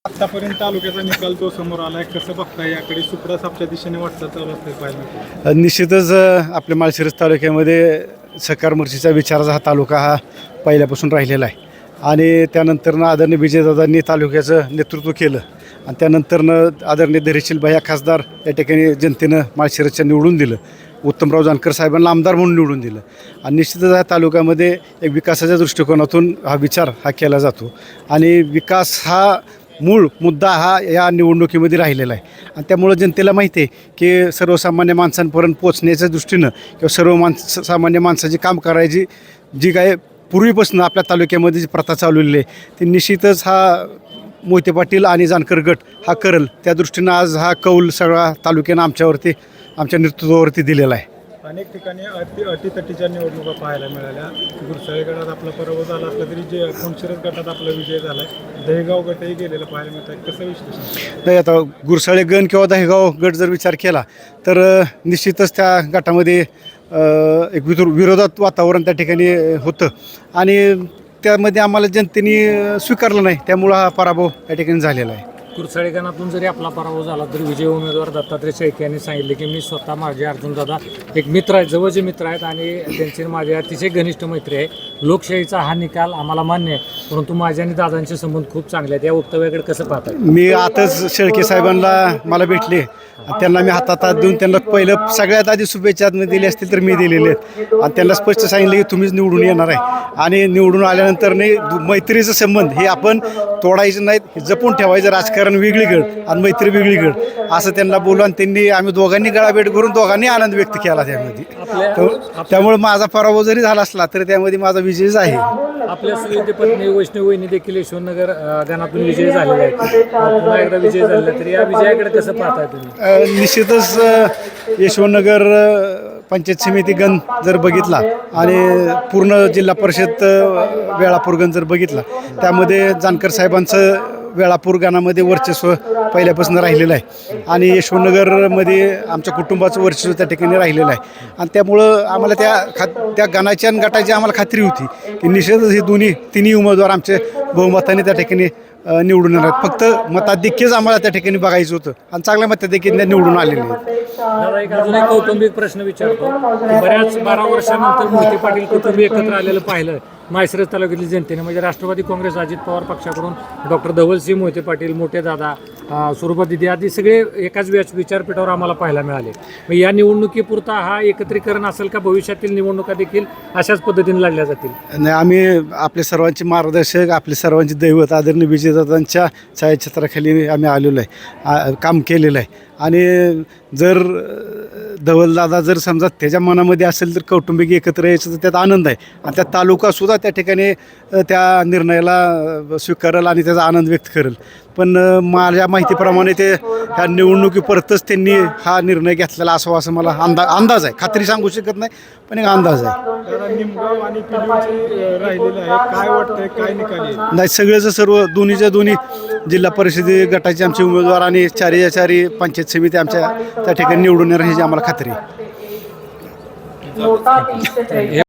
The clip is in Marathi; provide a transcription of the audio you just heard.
आतापर्यंत तालुक्याचा निकाल तो समोर आलाय, कसं बघताय याकडे? सुपडा सापच्या दिशेने वाटतं चालू असते पाहिजे. निश्चितच आपल्या माळशिरस तालुक्यामध्ये सकार मर्शीचा विचाराचा हा तालुका हा पहिल्यापासून राहिलेला आहे आणि त्यानंतरनं आदरणीय विजयदादांनी तालुक्याचं नेतृत्व केलं आणि त्यानंतरनं आदरणीय धैर्यशीलभाई खासदार या ठिकाणी जनतेनं माळशिरसच्या निवडून दिलं. उत्तमराव जानकर साहेबांना आमदार म्हणून निवडून दिलं आणि निश्चितच या तालुक्यामध्ये एक विकासाच्या दृष्टिकोनातून हा विचार हा केला जातो आणि विकास हा मूळ मुद्दा हा या निवडणुकीमध्ये राहिलेला आहे आणि त्यामुळं जनतेला माहिती आहे की सर्वसामान्य माणसांपर्यंत पोचण्याच्या दृष्टीनं किंवा सामान्य माणसाची काम करायची जी काय पूर्वीपासून आपल्या तालुक्यामध्ये जी प्रथा चालवलेली आहे ती निश्चितच हा मोहिते पाटील आणि जानकर गट हा करेल त्या दृष्टीनं आज हा कौल सगळा तालुक्यानं आमच्या नेतृत्वावरती दिलेला आहे. अनेक ठिकाणी अटीतटीच्या निवडणुका पाहायला मिळाल्या. गुरसाळे गटात आपला पराभव झाला असला तरी जे कोणशिरस गटात आपला विजय झाला आहे. दहेगाव गटही गेलेला पाहायला मिळत आहे, कसं विश्लेषण? नाही, आता गुरसाळे गण किंवा दहेगाव गट जर विचार केला तर निश्चितच त्या गटामध्ये एक विरोधात वातावरण त्या ठिकाणी होतं आणि त्यामध्ये आम्हाला जनतेने स्वीकारलं नाही, त्यामुळं हा पराभव या ठिकाणी झालेला आहे. कुरसाळे गणातून जरी आपला पराभव झाला तरी विजय उमेदवार दत्तात्रय शेळके यांनी सांगितले की मी स्वतः माझे अर्जुनदादा एक मित्र आहेत, जवळचे मित्र आहेत आणि त्यांची माझे अतिशय घनिष्ठ मैत्री आहे. लोकशाहीचा हा निकाल आम्हाला मान्य आहे, परंतु माझ्या आणि दादांचे संबंध खूप चांगले आहेत. या वक्तव्याकडे कसं पाहतात? मी आताच शेळके साहेबांना मला भेटले, त्यांना मी हातात हात देऊन त्यांना पहिलं सगळ्यात आधी शुभेच्छा दिली असतील तर मी दिलेले आहेत आणि त्यांना स्पष्ट सांगितले की तुम्हीच निवडून येणार आहे आणि निवडून आल्यानंतर मैत्रीचं संबंध हे आपण तोडायचं नाहीत, हे जपून ठेवायचं. राजकारण वेगळीकडं आणि मैत्री वेगळीकडं असं त्यांना बोलून आम्ही दोघांनी गळाभेट करून दोघांनी आनंद व्यक्त केला त्यामध्ये. त्यामुळे माझा पराभव जरी झाला असला तरी त्यामध्ये माझा विजयच आहे. आपल्या सुविधे पत्नी वैष्णव वहिनी देखील यशवंतनगर गणातून विजय झालेला आहे. पुन्हा एकदा विजय झालेला, तर या विजयाकडे कसं पाहताय तुम्ही? निश्चितच यशवंतनगर पंचायत समिती गण जर बघितला आणि पूर्ण जिल्हा परिषद वेळापूर गण जर बघितला त्यामध्ये जानकर साहेबांचं वेळापूर गणामध्ये वर्चस्व पहिल्यापासून राहिलेलं आहे आणि यशवंतनगरमध्ये आमच्या कुटुंबाचं वर्चस्व त्या ठिकाणी राहिलेलं आहे आणि त्यामुळं आम्हाला त्या गणाच्या आणि गटाची आम्हाला खात्री होती की निश्चितच हे तिन्ही उमेदवार आमचे बहुमताने त्या ठिकाणी निवडून येणार. फक्त मताधिक्यच आम्हाला त्या ठिकाणी बघायचं होतं आणि चांगल्या मताधिक्याने निवडून आलेले आहेत. दादा, एक अजून एक कौटुंबिक प्रश्न विचारतो. बऱ्याच 12 वर्षानंतर मोहिते पाटील कुटुंब एकत्र आलेलं पाहिलं माळशिरस तालुक्यातील जनतेने. म्हणजे राष्ट्रवादी काँग्रेस अजित पवार पक्षाकडून डॉक्टर धवलसिंह मोहिते पाटील, मोठे दादा, सुरुपा दिदी आदी सगळे एकाच विचारपीठावर आम्हाला पाहायला मिळाले. मग या निवडणुकीपुरता हा एकत्रीकरण असेल का भविष्यातील निवडणुका देखील अशाच पद्धतीने लढल्या जातील? नाही, आम्ही आपले सर्वांचे मार्गदर्शक, आपले सर्वांचे दैवत आदरणीय विजयदादांच्या छायाचित्राखाली आम्ही आलेलो आहे, काम केलेलं आहे आणि जर धवलदादा जर समजा त्याच्या मनामध्ये असेल तर कौटुंबिक एकत्र यायचं तर त्यात आनंद आहे आणि त्या तालुकासुद्धा त्या ठिकाणी त्या निर्णयाला स्वीकारेल आणि त्याचा आनंद व्यक्त करेल. पण माझ्या माहितीप्रमाणे ह्या निवडणुकीपुरतच त्यांनी हा निर्णय घेतलेला असावा असं मला अंदाज आहे. खात्री सांगू शकत नाही पण एक अंदाज आहे. निमगाव आणि पिलीची राहिलेलं आहे, काय वाटतंय, काय निकाल येईल? नाही, सगळ्याचं सर्व दोन्ही जिल्हा परिषदे गटाचे आमचे उमेदवार आणि चारी पंचायत समिती आमच्या त्या ठिकाणी निवडून येणार ह्याची आम्हाला खात्री आहे.